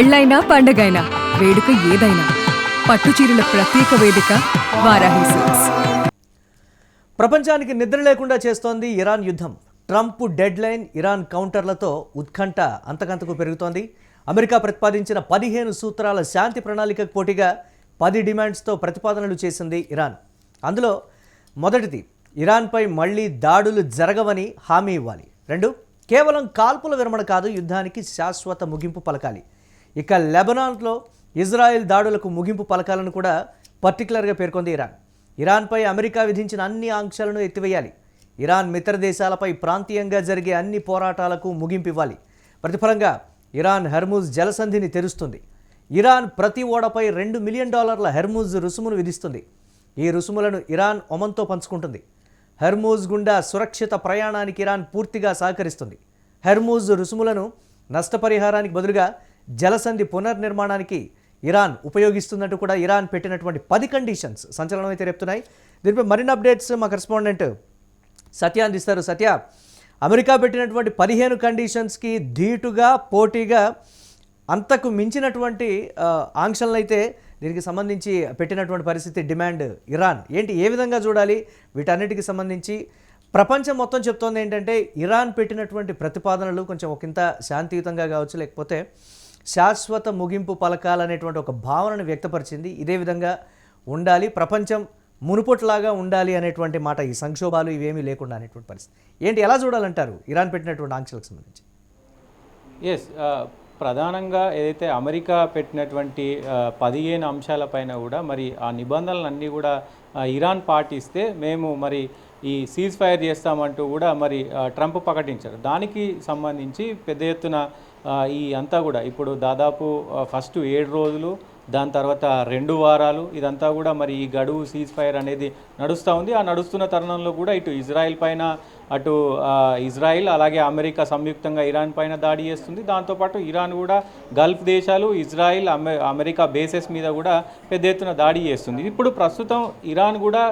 పెళ్ళైనా పండగైనా వేడుక ఏదైనా పట్టుచీరల ప్రత్యేక వేదిక వారాహి సిల్క్స్. ప్రపంచానికి నిద్ర లేకుండా చేస్తోంది ఇరాన్ యుద్ధం. ట్రంప్ డెడ్ లైన్, ఇరాన్ కౌంటర్లతో ఉత్కంఠ అంతకంతకు పెరుగుతోంది. అమెరికా ప్రతిపాదించిన 15 సూత్రాల శాంతి ప్రణాళికకు పోటీగా 10 డిమాండ్స్తో ప్రతిపాదనలు చేసింది ఇరాన్. అందులో మొదటిది, ఇరాన్పై మళ్లీ దాడులు జరగవని హామీ ఇవ్వాలి. 2, కేవలం కాల్పుల విరమణ కాదు, యుద్ధానికి శాశ్వత ముగింపు పలకాలి. ఇక లెబనాన్లో ఇజ్రాయెల్ దాడులకు ముగింపు పలకాలను కూడా పర్టికులర్గా పేర్కొంది ఇరాన్. ఇరాన్పై అమెరికా విధించిన అన్ని ఆంక్షలను ఎత్తివేయాలి. ఇరాన్ మిత్ర దేశాలపై ప్రాంతీయంగా జరిగే అన్ని పోరాటాలకు ముగింపు ఇవ్వాలి. ప్రతిఫలంగా ఇరాన్ హెర్ముజ్ జలసంధిని తెరుస్తుంది. ఇరాన్ ప్రతి ఓడపై $2 మిలియన్ హెర్ముజ్ రుసుమును విధిస్తుంది. ఈ రుసుములను ఇరాన్ ఒమన్తో పంచుకుంటుంది. హెర్ముజ్ గుండా సురక్షిత ప్రయాణానికి ఇరాన్ పూర్తిగా సహకరిస్తుంది. హెర్ముజ్ రుసుములను నష్టపరిహారానికి బదులుగా జలసంధి పునర్నిర్మాణానికి ఇరాన్ ఉపయోగిస్తున్నట్టు కూడా ఇరాన్ పెట్టినటువంటి 10 కండిషన్స్ సంచలనం అయితే రేపుతున్నాయి. దీనిపై మరిన్ని అప్డేట్స్ మా కరెస్పాండెంట్ సత్య అందిస్తారు. సత్య, అమెరికా పెట్టినటువంటి 15 కండిషన్స్కి ధీటుగా పోటీగా అంతకు మించినటువంటి ఆంక్షలను అయితే దీనికి సంబంధించి పెట్టినటువంటి పరిస్థితి, డిమాండ్ ఇరాన్ ఏంటి, ఏ విధంగా చూడాలి? వీటన్నిటికి సంబంధించి ప్రపంచం మొత్తం చెప్తోంది ఏంటంటే, ఇరాన్ పెట్టినటువంటి ప్రతిపాదనలు కొంచెం ఒకంత శాంతియుతంగా కావచ్చు, లేకపోతే శాశ్వత ముగింపు పలకాలనేటువంటి ఒక భావనను వ్యక్తపరిచింది. ఇదే విధంగా ఉండాలి, ప్రపంచం మునుపట్లాగా ఉండాలి అనేటువంటి మాట, ఈ సంక్షోభాలు ఇవేమీ లేకుండా అనేటువంటి పరిస్థితి ఏంటి, ఎలా చూడాలంటారు ఇరాన్ పెట్టినటువంటి ఆంక్షలకు సంబంధించి? ప్రధానంగా ఏదైతే అమెరికా పెట్టినటువంటి 15 అంశాలపైన కూడా మరి ఆ నిబంధనలన్నీ కూడా ఇరాన్ పాటిస్తే మేము మరి ఈ సీజ్ ఫైర్ చేస్తామంటూ కూడా మరి ట్రంప్ ప్రకటించారు. దానికి సంబంధించి పెద్ద ఎత్తున ఈ అంతా కూడా ఇప్పుడు దాదాపు ఫస్ట్ 7 రోజులు, దాని తర్వాత 2 వారాలు, ఇదంతా కూడా మరి ఈ గడువు సీజ్ ఫైర్ అనేది నడుస్తూ ఉంది. ఆ నడుస్తున్న తరుణంలో కూడా ఇటు ఇజ్రాయెల్ పైన, అటు ఇజ్రాయెల్ అలాగే అమెరికా సంయుక్తంగా ఇరాన్ పైన దాడి చేస్తుంది. దాంతోపాటు ఇరాన్ కూడా గల్ఫ్ దేశాలు, ఇజ్రాయెల్, అమెరికా బేసెస్ మీద కూడా పెద్ద ఎత్తున దాడి చేస్తుంది. ఇప్పుడు ప్రస్తుతం ఇరాన్ కూడా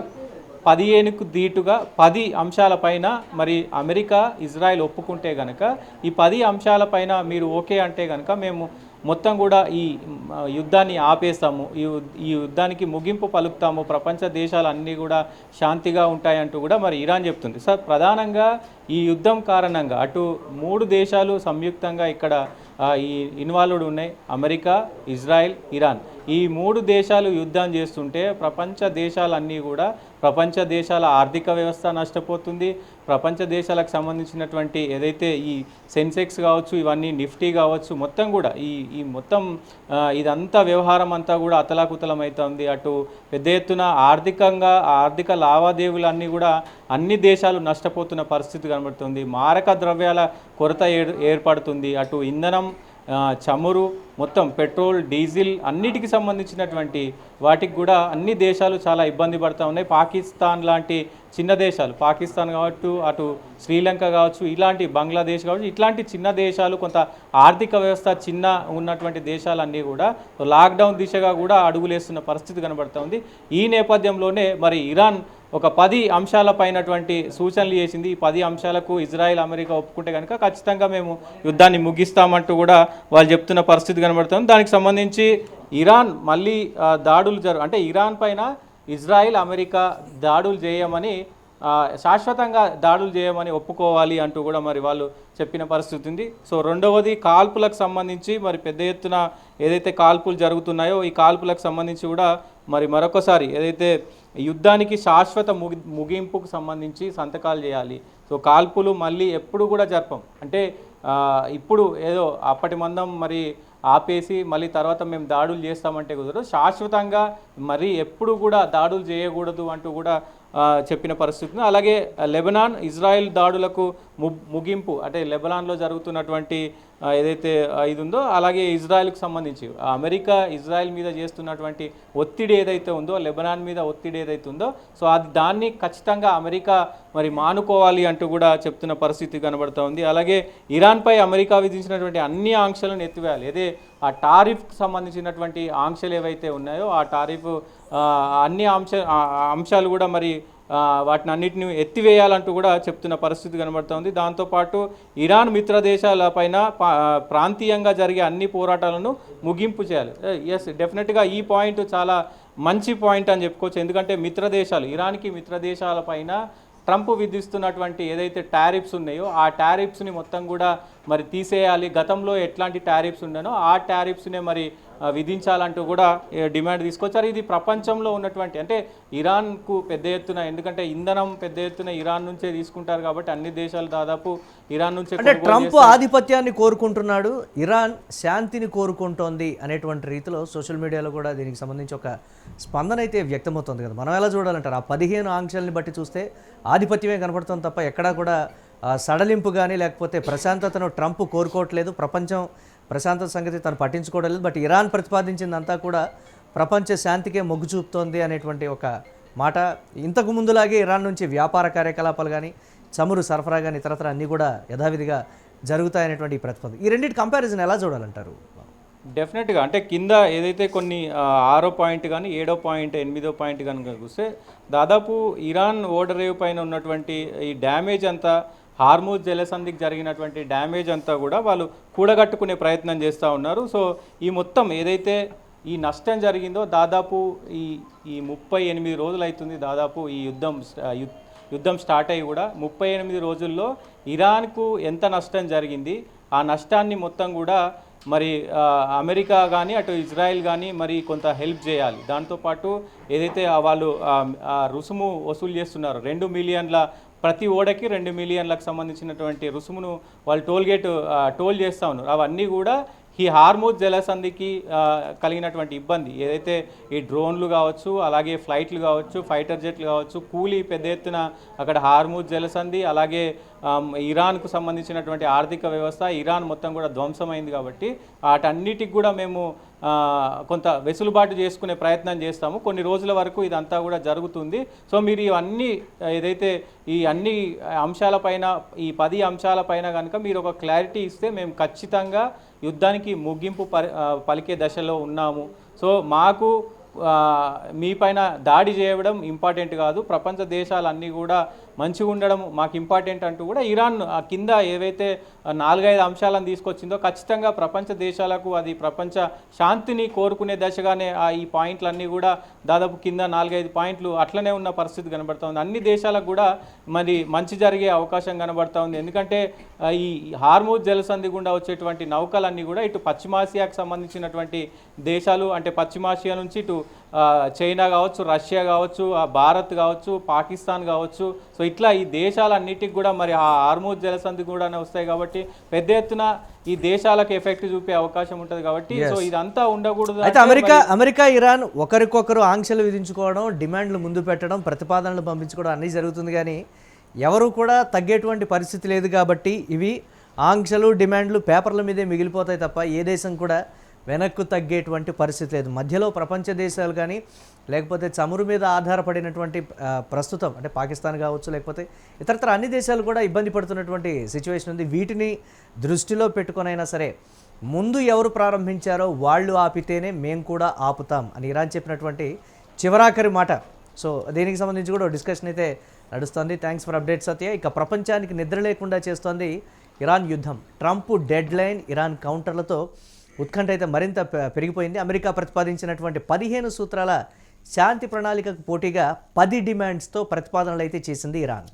15కు ధీటుగా 10 అంశాలపైన మరి అమెరికా, ఇజ్రాయెల్ ఒప్పుకుంటే కనుక ఈ 10 అంశాలపైన మీరు ఓకే అంటే కనుక మేము మొత్తం కూడా ఈ యుద్ధాన్ని ఆపేస్తాము, ఈ యుద్ధానికి ముగింపు పలుకుతాము, ప్రపంచ దేశాలన్నీ కూడా శాంతిగా ఉంటాయంటూ కూడా మరి ఇరాన్ చెప్తుంది. సార్, ప్రధానంగా ఈ యుద్ధం కారణంగా అటు 3 దేశాలు సంయుక్తంగా ఇక్కడ ఈ ఇన్వాల్వ్డ్ ఉన్నాయి, అమెరికా, ఇజ్రాయెల్, ఇరాన్. ఈ 3 దేశాలు యుద్ధం చేస్తుంటే ప్రపంచ దేశాలన్నీ కూడా, ప్రపంచ దేశాల ఆర్థిక వ్యవస్థ నష్టపోతుంది. ప్రపంచ దేశాలకు సంబంధించినటువంటి ఏదైతే ఈ సెన్సెక్స్ కావచ్చు, ఇవన్నీ నిఫ్టీ కావచ్చు, మొత్తం కూడా ఈ మొత్తం ఇదంతా వ్యవహారం అంతా కూడా అతలాకుతలం అవుతుంది. అటు పెద్ద ఎత్తున ఆర్థిక లావాదేవీలన్నీ కూడా అన్ని దేశాలు నష్టపోతున్న పరిస్థితి కనబడుతుంది. మారక ద్రవ్యాల కొరత ఏర్పడుతుంది. అటు ఇంధనం, చమురు, మొత్తం పెట్రోల్, డీజిల్ అన్నిటికి సంబంధించినటువంటి వాటికి కూడా అన్ని దేశాలు చాలా ఇబ్బంది పడుతూ ఉన్నాయి. పాకిస్తాన్ లాంటి చిన్న దేశాలు, పాకిస్తాన్ కావచ్చు, అటు శ్రీలంక కావచ్చు, ఇలాంటి బంగ్లాదేశ్ కావచ్చు, ఇట్లాంటి చిన్న దేశాలు, కొంత ఆర్థిక వ్యవస్థ చిన్న ఉన్నటువంటి దేశాలన్నీ కూడా లాక్డౌన్ దిశగా కూడా అడుగులేస్తున్న పరిస్థితి కనబడుతుంది. ఈ నేపథ్యంలోనే మరి ఇరాన్ ఒక 10 అంశాలపైనటువంటి సూచనలు చేసింది. ఈ 10 అంశాలకు ఇజ్రాయెల్, అమెరికా ఒప్పుకుంటే కనుక ఖచ్చితంగా మేము యుద్ధాన్ని ముగిస్తామంటూ కూడా వాళ్ళు చెప్తున్న పరిస్థితి కనబడుతుంది. దానికి సంబంధించి ఇరాన్ మళ్ళీ దాడులు అంటే ఇరాన్ పైన ఇజ్రాయెల్, అమెరికా దాడులు చేయమని, శాశ్వతంగా దాడులు చేయమని ఒప్పుకోవాలి అంటూ కూడా మరి వాళ్ళు చెప్పిన పరిస్థితి ఉంది. సో రెండవది, కాల్పులకు సంబంధించి మరి పెద్ద ఎత్తున ఏదైతే కాల్పులు జరుగుతున్నాయో ఈ కాల్పులకు సంబంధించి కూడా మరి మరొకసారి ఏదైతే యుద్ధానికి శాశ్వత ముగింపుకు సంబంధించి సంతకాలు చేయాలి. సో కాల్పులు మళ్ళీ ఎప్పుడు కూడా జరపం, అంటే ఇప్పుడు ఏదో అప్పటి మందం మరి ఆపేసి మళ్ళీ తర్వాత మేము దాడులు చేస్తామంటే కుదరదు, శాశ్వతంగా మరి ఎప్పుడు కూడా దాడులు చేయకూడదు అంటూ కూడా చెప్పిన పరిస్థితి. అలాగే లెబనాన్, ఇజ్రాయెల్ దాడులకు ముగింపు, అంటే లెబనాన్లో జరుగుతున్నటువంటి ఏదైతే ఇది ఉందో, అలాగే ఇజ్రాయెల్కి సంబంధించి అమెరికా ఇజ్రాయెల్ మీద చేస్తున్నటువంటి ఒత్తిడి ఏదైతే ఉందో, లెబనాన్ మీద ఒత్తిడి ఏదైతే ఉందో, సో దాన్ని ఖచ్చితంగా అమెరికా మరి మానుకోవాలి అంటూ కూడా చెప్తున్న పరిస్థితి కనబడుతూ ఉంది. అలాగే ఇరాన్పై అమెరికా విధించినటువంటి అన్ని ఆంక్షలను ఎత్తివేయాలి. అదే ఆ టారిఫ్కి సంబంధించినటువంటి ఆంక్షలు ఏవైతే ఉన్నాయో ఆ టారిఫ్ అన్ని అంశాలు కూడా మరి వాటిని అన్నిటిని ఎత్తివేయాలంటూ కూడా చెప్తున్న పరిస్థితి కనబడుతోంది. దాంతోపాటు ఇరాన్ మిత్ర దేశాలపైన ప్రాంతీయంగా జరిగే అన్ని పోరాటాలను ముగింపు చేయాలి. ఎస్, డెఫినెట్గా ఈ పాయింట్ చాలా మంచి పాయింట్ అని చెప్పుకోవచ్చు. ఎందుకంటే మిత్ర దేశాలు, ఇరాన్కి మిత్ర దేశాలపైన ట్రంప్ విధిస్తున్నటువంటి ఏదైతే టారిఫ్స్ ఉన్నాయో ఆ టారిఫ్స్ని మొత్తం కూడా మరి తీసేయాలి. గతంలో ఎట్లాంటి టారిఫ్స్ ఉన్నానో ఆ టారిఫ్స్నే మరి విధించాలంటూ కూడా డిమాండ్ తీసుకొచ్చారు. ఇది ప్రపంచంలో ఉన్నటువంటి, అంటే ఇరాన్కు పెద్ద ఎత్తున, ఎందుకంటే ఇంధనం పెద్ద ఎత్తున ఇరాన్ నుంచే తీసుకుంటారు కాబట్టి అన్ని దేశాలు దాదాపు ఇరాన్ నుంచే. అంటే ట్రంప్ ఆధిపత్యాన్ని కోరుకుంటున్నాడు, ఇరాన్ శాంతిని కోరుకుంటోంది అనేటువంటి రీతిలో సోషల్ మీడియాలో కూడా దీనికి సంబంధించి ఒక స్పందన అయితే వ్యక్తమవుతుంది కదా. మనం ఎలా చూడాలంటారు? ఆ 15 ఆంక్షల్ని బట్టి చూస్తే ఆధిపత్యమే కనపడుతుంది తప్ప ఎక్కడా కూడా సడలింపు కానీ లేకపోతే ప్రశాంతతను ట్రంప్ కోరుకోవట్లేదు. ప్రపంచం ప్రశాంతత సంగతి తను పట్టించుకోవడం లేదు. బట్ ఇరాన్ ప్రతిపాదించిందంతా కూడా ప్రపంచ శాంతికే మొగ్గు చూపుతోంది అనేటువంటి ఒక మాట. ఇంతకు ముందులాగే ఇరాన్ నుంచి వ్యాపార కార్యకలాపాలు కానీ చమురు సరఫరా కానీ ఇతరత్ర అన్నీ కూడా యథావిధిగా జరుగుతాయనేటువంటి ఈ ప్రతిపాదన. ఈ రెండింటి కంపారిజన్ ఎలా చూడాలంటారు? డెఫినెట్గా అంటే కింద ఏదైతే కొన్ని 6వ పాయింట్ కానీ 7వ పాయింట్ 8వ పాయింట్ కనుక చూస్తే దాదాపు ఇరాన్ ఓడరేవు పైన ఉన్నటువంటి ఈ డ్యామేజ్ అంతా, హార్మూజ్ జలసంధికి జరిగినటువంటి డ్యామేజ్ అంతా కూడా వాళ్ళు కూడగట్టుకునే ప్రయత్నం చేస్తూ ఉన్నారు. సో ఈ మొత్తం ఏదైతే ఈ నష్టం జరిగిందో దాదాపు ఈ 38 రోజులు అవుతుంది. దాదాపు ఈ యుద్ధం స్టార్ట్ అయ్యి కూడా 38 రోజుల్లో ఇరాన్కు ఎంత నష్టం జరిగింది, ఆ నష్టాన్ని మొత్తం కూడా మరి అమెరికా కానీ అటు ఇజ్రాయెల్ కానీ మరి కొంత హెల్ప్ చేయాలి. దాంతోపాటు ఏదైతే వాళ్ళు రుసుము వసూలు చేస్తున్నారు, 2 మిలియన్ల ప్రతి ఓడకి 2 మిలియన్లకు సంబంధించినటువంటి రుసుమును వాళ్ళు టోల్ చేస్తూ ఉన్నారు. అవన్నీ కూడా ఈ హార్మూజ్ జలసంధికి కలిగినటువంటి ఇబ్బంది, ఏదైతే ఈ డ్రోన్లు కావచ్చు, అలాగే ఫ్లైట్లు కావచ్చు, ఫైటర్ జెట్లు కావచ్చు, కూలీ పెద్ద ఎత్తున అక్కడ హార్మూజ్ జలసంధి, అలాగే ఇరాన్కు సంబంధించినటువంటి ఆర్థిక వ్యవస్థ, ఇరాన్ మొత్తం కూడా ధ్వంసమైంది. కాబట్టి వాటన్నిటికి కూడా మేము కొంత వెసులుబాటు చేసుకునే ప్రయత్నం చేస్తాము. కొన్ని రోజుల వరకు ఇదంతా కూడా జరుగుతుంది. సో మీరు ఇవన్నీ ఏదైతే ఈ అన్ని అంశాలపైన, ఈ 10 అంశాలపైన కనుక మీరు ఒక క్లారిటీ ఇస్తే మేము ఖచ్చితంగా యుద్ధానికి ముగింపు పలికే దశలో ఉన్నాము. సో మాకు మీ పైన దాడి చేయడం ఇంపార్టెంట్ కాదు, ప్రపంచ దేశాలన్నీ కూడా మంచిగా ఉండడం మాకు ఇంపార్టెంట్ అంటూ కూడా ఇరాన్ కింద ఏవైతే 4-5 అంశాలను తీసుకొచ్చిందో ఖచ్చితంగా ప్రపంచ దేశాలకు అది ప్రపంచ శాంతిని కోరుకునే దశగానే ఈ పాయింట్లన్నీ కూడా దాదాపు కింద 4-5 పాయింట్లు అట్లనే ఉన్న పరిస్థితి కనబడుతుంది. అన్ని దేశాలకు కూడా మరి మంచి జరిగే అవకాశం కనబడుతూ ఉంది. ఎందుకంటే ఈ హార్మూజ్ జలసంధి గుండా వచ్చేటువంటి నౌకలన్నీ కూడా ఇటు పశ్చిమాసియాకు సంబంధించినటువంటి దేశాలు, అంటే పశ్చిమాసియా నుంచి ఇటు చైనా కావచ్చు, రష్యా కావచ్చు, భారత్ కావచ్చు, పాకిస్తాన్ కావచ్చు, సో ఇట్లా ఈ దేశాలన్నిటికి కూడా మరి ఆ హార్మూజ్ జలసంధి కూడా వస్తాయి కాబట్టి పెద్ద ఎత్తున ఈ దేశాలకు ఎఫెక్ట్ చూపే అవకాశం ఉంటుంది. కాబట్టి సో ఇదంతా ఉండకూడదు. అయితే అమెరికా ఇరాన్ ఒకరికొకరు ఆంక్షలు విధించుకోవడం, డిమాండ్లు ముందు పెట్టడం, ప్రతిపాదనలు పంపించుకోవడం అన్నీ జరుగుతుంది. కానీ ఎవరు కూడా తగ్గేటువంటి పరిస్థితి లేదు. కాబట్టి ఇవి ఆంక్షలు డిమాండ్లు పేపర్ల మీదే మిగిలిపోతాయి తప్ప ఏ దేశం కూడా వెనక్కు తగ్గేటువంటి పరిస్థితి లేదు. మధ్యలో ప్రపంచ దేశాలు కానీ లేకపోతే చమురు మీద ఆధారపడినటువంటి ప్రస్తుతం అంటే పాకిస్తాన్ కావచ్చు, లేకపోతే ఇతరత్ర అన్ని దేశాలు కూడా ఇబ్బంది పడుతున్నటువంటి సిచ్యువేషన్ ఉంది. వీటిని దృష్టిలో పెట్టుకొనైనా సరే ముందు ఎవరు ప్రారంభించారో వాళ్ళు ఆపితేనే మేము కూడా ఆపుతాం అని ఇరాన్ చెప్పినటువంటి చివరాఖరి మాట. సో దీనికి సంబంధించి కూడా డిస్కషన్ అయితే నడుస్తుంది. థ్యాంక్స్ ఫర్ అప్డేట్ సత్య. ఇక ప్రపంచానికి నిద్ర లేకుండా చేస్తోంది ఇరాన్ యుద్ధం. ట్రంప్ డెడ్ లైన్, ఇరాన్ కౌంటర్లతో ఉత్కంఠ అయితే మరింత పెరిగిపోయింది. అమెరికా ప్రతిపాదించినటువంటి 15 సూత్రాల శాంతి ప్రణాళికకు పోటీగా 10 డిమాండ్స్తో ప్రతిపాదనలు అయితే చేసింది ఇరాన్.